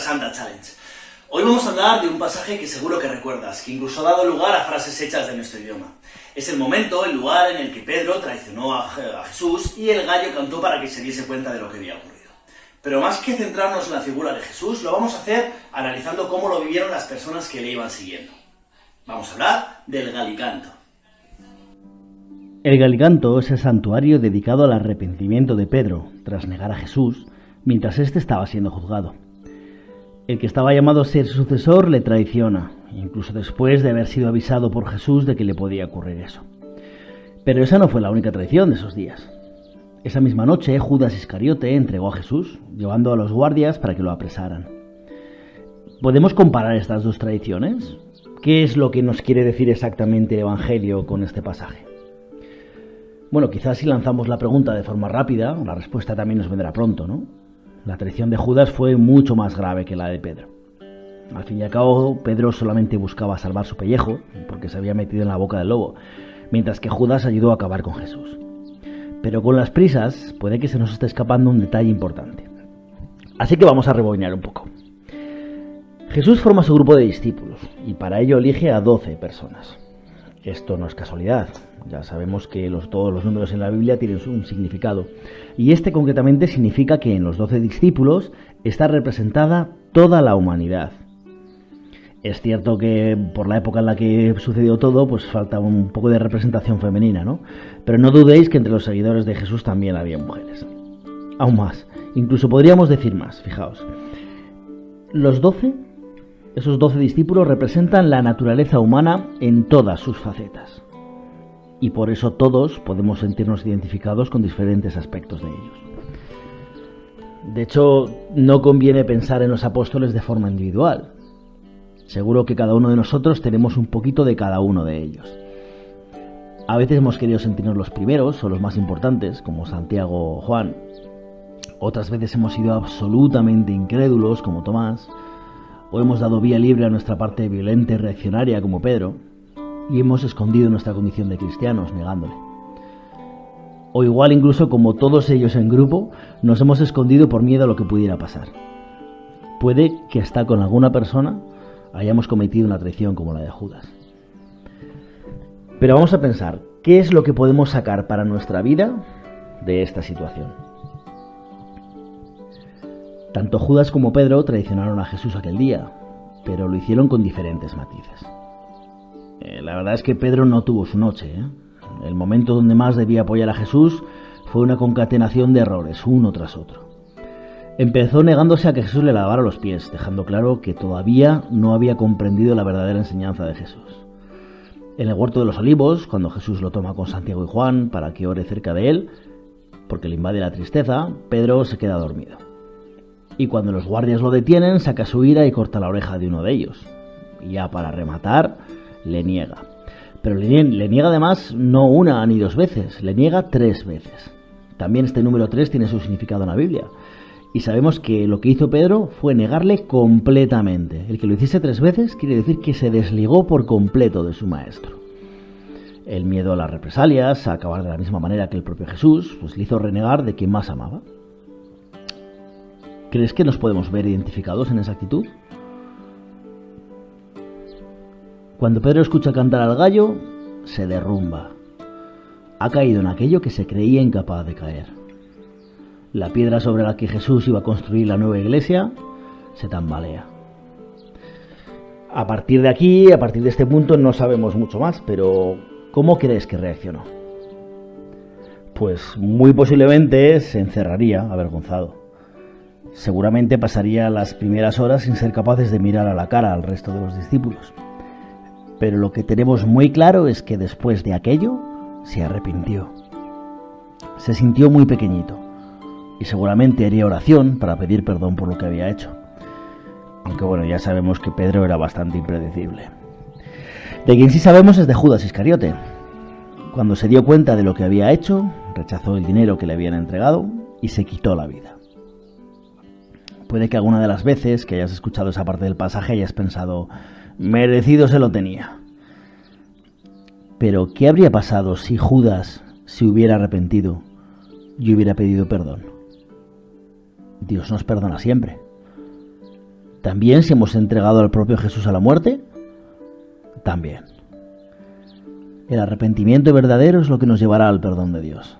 Santa Challenge. Hoy vamos a hablar de un pasaje que seguro que recuerdas, que incluso ha dado lugar a frases hechas de nuestro idioma. Es el momento, el lugar en el que Pedro traicionó a Jesús y el gallo cantó para que se diese cuenta de lo que había ocurrido. Pero más que centrarnos en la figura de Jesús, lo vamos a hacer analizando cómo lo vivieron las personas que le iban siguiendo. Vamos a hablar del Galicanto. El Galicanto es el santuario dedicado al arrepentimiento de Pedro tras negar a Jesús mientras éste estaba siendo juzgado. El que estaba llamado a ser su sucesor le traiciona, incluso después de haber sido avisado por Jesús de que le podía ocurrir eso. Pero esa no fue la única traición de esos días. Esa misma noche, Judas Iscariote entregó a Jesús, llevando a los guardias para que lo apresaran. ¿Podemos comparar estas dos traiciones? ¿Qué es lo que nos quiere decir exactamente el Evangelio con este pasaje? Bueno, quizás si lanzamos la pregunta de forma rápida, la respuesta también nos vendrá pronto, ¿no? La traición de Judas fue mucho más grave que la de Pedro. Al fin y al cabo, Pedro solamente buscaba salvar su pellejo, porque se había metido en la boca del lobo, mientras que Judas ayudó a acabar con Jesús. Pero con las prisas, puede que se nos esté escapando un detalle importante. Así que vamos a rebobinar un poco. Jesús forma su grupo de discípulos, y para ello elige a 12 personas. Esto no es casualidad. Ya sabemos que todos los números en la Biblia tienen un significado. Y este concretamente significa que en los 12 discípulos está representada toda la humanidad. Es cierto que por la época en la que sucedió todo, pues falta un poco de representación femenina, ¿no? Pero no dudéis que entre los seguidores de Jesús también había mujeres. Aún más, incluso podríamos decir más, fijaos. Esos 12 discípulos representan la naturaleza humana en todas sus facetas. Y por eso todos podemos sentirnos identificados con diferentes aspectos de ellos. De hecho, no conviene pensar en los apóstoles de forma individual. Seguro que cada uno de nosotros tenemos un poquito de cada uno de ellos. A veces hemos querido sentirnos los primeros o los más importantes, como Santiago o Juan. Otras veces hemos sido absolutamente incrédulos, como Tomás. O hemos dado vía libre a nuestra parte violenta y reaccionaria, como Pedro. Y hemos escondido nuestra condición de cristianos, negándole. O igual incluso como todos ellos en grupo, nos hemos escondido por miedo a lo que pudiera pasar. Puede que hasta con alguna persona hayamos cometido una traición como la de Judas. Pero vamos a pensar, ¿qué es lo que podemos sacar para nuestra vida de esta situación? Tanto Judas como Pedro traicionaron a Jesús aquel día, pero lo hicieron con diferentes matices. La verdad es que Pedro no tuvo su noche, ¿eh? El momento donde más debía apoyar a Jesús fue una concatenación de errores, uno tras otro. Empezó negándose a que Jesús le lavara los pies, dejando claro que todavía no había comprendido la verdadera enseñanza de Jesús. En el huerto de los olivos, cuando Jesús lo toma con Santiago y Juan para que ore cerca de él, porque le invade la tristeza, Pedro se queda dormido. Y cuando los guardias lo detienen, saca su ira y corta la oreja de uno de ellos. Y ya para rematar, le niega. Pero le niega además no una ni dos veces, le niega 3 veces. También este número 3 tiene su significado en la Biblia. Y sabemos que lo que hizo Pedro fue negarle completamente. El que lo hiciese 3 veces quiere decir que se desligó por completo de su maestro. El miedo a las represalias, a acabar de la misma manera que el propio Jesús, pues le hizo renegar de quien más amaba. ¿Crees que nos podemos ver identificados en esa actitud? Cuando Pedro escucha cantar al gallo, se derrumba. Ha caído en aquello que se creía incapaz de caer. La piedra sobre la que Jesús iba a construir la nueva iglesia se tambalea. A partir de aquí, a partir de este punto, no sabemos mucho más, pero ¿cómo crees que reaccionó? Pues muy posiblemente se encerraría avergonzado. Seguramente pasaría las primeras horas sin ser capaces de mirar a la cara al resto de los discípulos. Pero lo que tenemos muy claro es que después de aquello se arrepintió. Se sintió muy pequeñito y seguramente haría oración para pedir perdón por lo que había hecho. Aunque bueno, ya sabemos que Pedro era bastante impredecible. De quien sí sabemos es de Judas Iscariote. Cuando se dio cuenta de lo que había hecho, rechazó el dinero que le habían entregado y se quitó la vida. Puede que alguna de las veces que hayas escuchado esa parte del pasaje hayas pensado, merecido se lo tenía. Pero, ¿qué habría pasado si Judas se hubiera arrepentido y hubiera pedido perdón? Dios nos perdona siempre. ¿También si hemos entregado al propio Jesús a la muerte? También. El arrepentimiento verdadero es lo que nos llevará al perdón de Dios.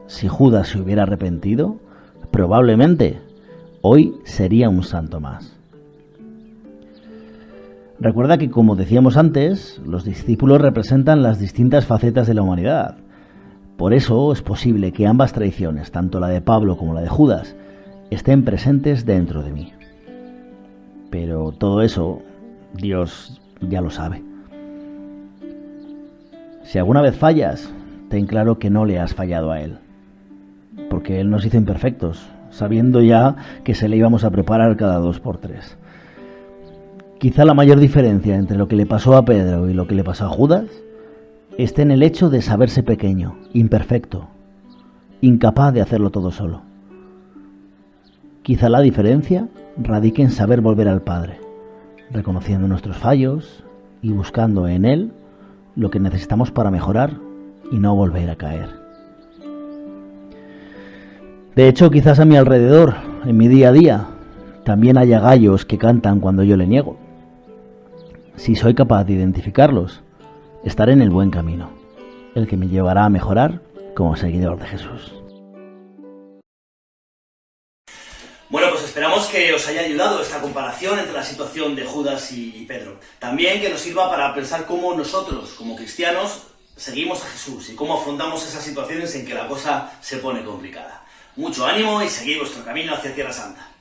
Si Judas se hubiera arrepentido, probablemente hoy sería un santo más. Recuerda que, como decíamos antes, los discípulos representan las distintas facetas de la humanidad. Por eso es posible que ambas traiciones, tanto la de Pablo como la de Judas, estén presentes dentro de mí. Pero todo eso, Dios ya lo sabe. Si alguna vez fallas, ten claro que no le has fallado a Él, porque Él nos hizo imperfectos, sabiendo ya que se le íbamos a preparar cada 2 por 3. Quizá la mayor diferencia entre lo que le pasó a Pedro y lo que le pasó a Judas esté en el hecho de saberse pequeño, imperfecto, incapaz de hacerlo todo solo. Quizá la diferencia radique en saber volver al Padre, reconociendo nuestros fallos y buscando en Él lo que necesitamos para mejorar y no volver a caer. De hecho, quizás a mi alrededor, en mi día a día, también haya gallos que cantan cuando yo le niego. Si soy capaz de identificarlos, estaré en el buen camino, el que me llevará a mejorar como seguidor de Jesús. Bueno, pues esperamos que os haya ayudado esta comparación entre la situación de Judas y Pedro. También que nos sirva para pensar cómo nosotros, como cristianos, seguimos a Jesús y cómo afrontamos esas situaciones en que la cosa se pone complicada. Mucho ánimo y seguid vuestro camino hacia Tierra Santa.